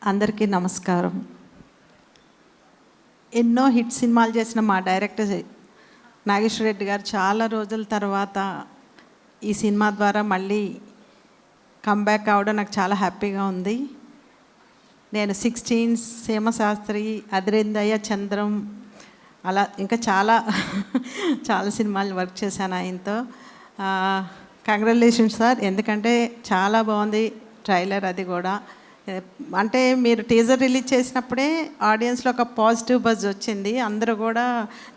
అందరికీ నమస్కారం. ఎన్నో హిట్ సినిమాలు చేసిన మా డైరెక్టర్ నాగేశ్వర రెడ్డి గారు చాలా రోజుల తర్వాత ఈ సినిమా ద్వారా మళ్ళీ కంబ్యాక్ కావడం నాకు చాలా హ్యాపీగా ఉంది. నేను 16 సీమశాస్త్రి, అదిరిందయ్య, చంద్రం, అలా ఇంకా చాలా చాలా సినిమాలు వర్క్ చేశాను ఆయనతో. కంగ్రాచులేషన్స్ సార్, ఎందుకంటే చాలా బాగుంది ట్రైలర్. అది కూడా అంటే మీరు టీజర్ రిలీజ్ చేసినప్పుడే ఆడియన్స్లో ఒక పాజిటివ్ బజ్ వచ్చింది. అందరూ కూడా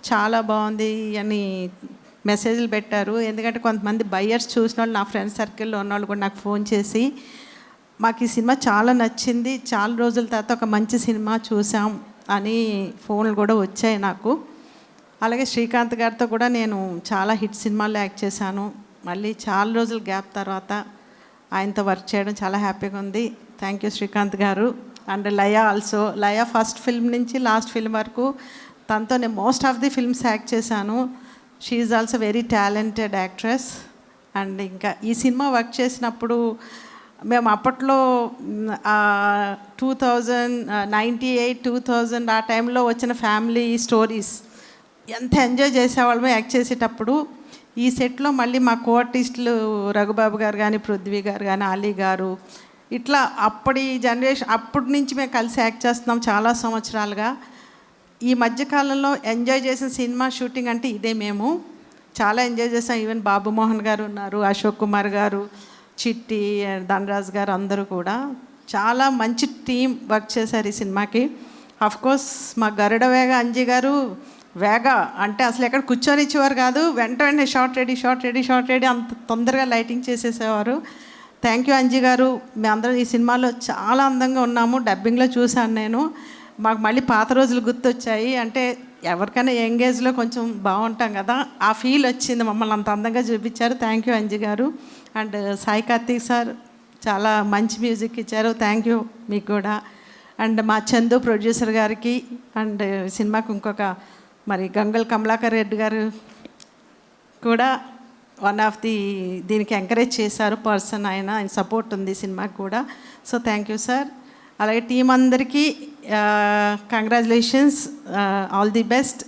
చాలా బాగుంది అని మెసేజ్లు పెట్టారు. ఎందుకంటే కొంతమంది బయ్యర్స్ చూసిన వాళ్ళు, నా ఫ్రెండ్స్ సర్కిల్లో ఉన్నవాళ్ళు కూడా నాకు ఫోన్ చేసి మాకు ఈ సినిమా చాలా నచ్చింది, చాలా రోజుల తర్వాత ఒక మంచి సినిమా చూసాం అని ఫోన్లు కూడా వచ్చాయి నాకు. అలాగే శ్రీకాంత్ గారితో కూడా నేను చాలా హిట్ సినిమాల్లో యాక్ట్ చేశాను. మళ్ళీ చాలా రోజుల గ్యాప్ తర్వాత ఆయనతో వర్క్ చేయడం చాలా హ్యాపీగా ఉంది. Thank you Srikanth garu. And Laya also. Laya first film నుంచి లాస్ట్ ఫిల్మ్ వరకు తనతో నేను most of the films act చేశాను. She is also very talented actress. And ఇంకా ఈ సినిమా వర్క్ చేసినప్పుడు మేము అప్పట్లో 1998, 2000 ఆ టైంలో వచ్చిన ఫ్యామిలీ స్టోరీస్ ఎంత ఎంజాయ్ చేసేవాళ్ళమో యాక్ట్ చేసేటప్పుడు. ఈ సెట్లో మళ్ళీ మా కో ఆర్టిస్టులు రఘుబాబు గారు కానీ, పృథ్వీ గారు కానీ, అలీ గారు, ఇట్లా అప్పటి జనరేషన్, అప్పటి నుంచి మేము కలిసి యాక్ట్ చేస్తున్నాం చాలా సంవత్సరాలుగా. ఈ మధ్యకాలంలో ఎంజాయ్ చేసిన సినిమా షూటింగ్ అంటే ఇదే. మేము చాలా ఎంజాయ్ చేసాం. ఈవెన్ బాబు మోహన్ గారు ఉన్నారు, అశోక్ కుమార్ గారు, చిట్టి, ధనరాజ్ గారు, అందరూ కూడా చాలా మంచి టీం వర్క్ చేశారు ఈ సినిమాకి. అఫ్కోర్స్ మా గరుడ వేగ అంజీ గారు వేగ అంటే అసలు ఎక్కడ కూర్చొని ఇచ్చేవారు కాదు. వెంటనే షార్ట్ రెడీ అంత తొందరగా లైటింగ్ చేసేసేవారు. థ్యాంక్ యూ అంజీ గారు. మేమందరం ఈ సినిమాలో చాలా అందంగా ఉన్నాము. డబ్బింగ్లో చూశాను నేను. మాకు మళ్ళీ పాత రోజులు గుర్తొచ్చాయి. అంటే ఎవరికైనా యంగేజ్లో కొంచెం బాగుంటాం కదా, ఆ ఫీల్ వచ్చింది. మమ్మల్ని అంత అందంగా చూపించారు. థ్యాంక్ యూ అంజీ గారు. అండ్ సాయి కార్తీక్ సార్ చాలా మంచి మ్యూజిక్ ఇచ్చారు. థ్యాంక్ యూ మీకు కూడా. అండ్ మా చందు ప్రొడ్యూసర్ గారికి, అండ్ సినిమాకి ఇంకొక మరి గంగల్ కమలాకర్ రెడ్డి గారు కూడా వన్ ఆఫ్ ది దీనికి ఎంకరేజ్ చేశారు పర్సన్. ఆయన సపోర్ట్ ఉంది సినిమాకి కూడా. So thank you sir. అలాగే టీం అందరికీ కంగ్రాచులేషన్స్, ఆల్ ది బెస్ట్.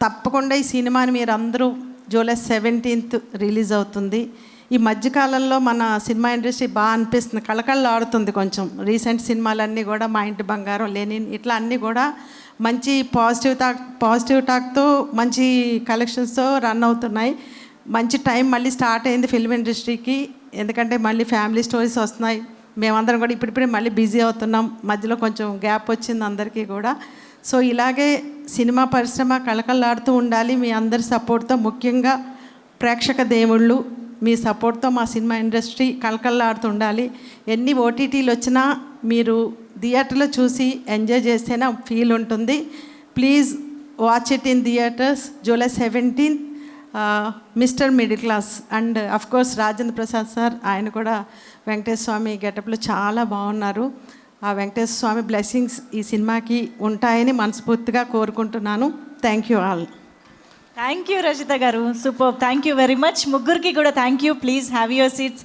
తప్పకుండా ఈ సినిమాని మీరు అందరూ జూలై 17th రిలీజ్ అవుతుంది. ఈ మధ్యకాలంలో మన సినిమా ఇండస్ట్రీ బాగా అనిపిస్తుంది, కళకళలు ఆడుతుంది కొంచెం. రీసెంట్ సినిమాలన్నీ కూడా మా ఇంటి బంగారం, లెనిన్, ఇట్లా అన్నీ కూడా మంచి పాజిటివ్ టాక్తో మంచి కలెక్షన్స్తో రన్ అవుతున్నాయి. మంచి టైం మళ్ళీ స్టార్ట్ అయింది ఫిల్మ్ ఇండస్ట్రీకి. ఎందుకంటే మళ్ళీ ఫ్యామిలీ స్టోరీస్ వస్తున్నాయి. మేమందరం కూడా ఇప్పుడిప్పుడే మళ్ళీ బిజీ అవుతున్నాం. మధ్యలో కొంచెం గ్యాప్ వచ్చింది అందరికీ కూడా. సో ఇలాగే సినిమా పరిశ్రమ కళకళలాడుతూ ఉండాలి మీ అందరి సపోర్ట్తో. ముఖ్యంగా ప్రేక్షక దేవుళ్ళు మీ సపోర్ట్తో మా సినిమా ఇండస్ట్రీ కళకళలాడుతూ ఉండాలి. ఎన్ని ఓటీటీలు వచ్చినా మీరు థియేటర్లో చూసి ఎంజాయ్ చేస్తేనే ఫీల్ ఉంటుంది. Please watch it in theatres. July 17th mister middle class. And of course Rajendra Prasad sir, ఆయన కూడా వెంకటేశ్వర స్వామి గెటప్లో చాలా బాగున్నారు. ఆ వెంకటేశ్వర స్వామి బ్లెస్సింగ్స్ ఈ సినిమాకి ఉంటాయని మనస్ఫూర్తిగా కోరుకుంటున్నాను. Thank you all. Thank you Rajitha garu, super. Thank you very much. ముగ్గురికి కూడా thank you. Please have your seats.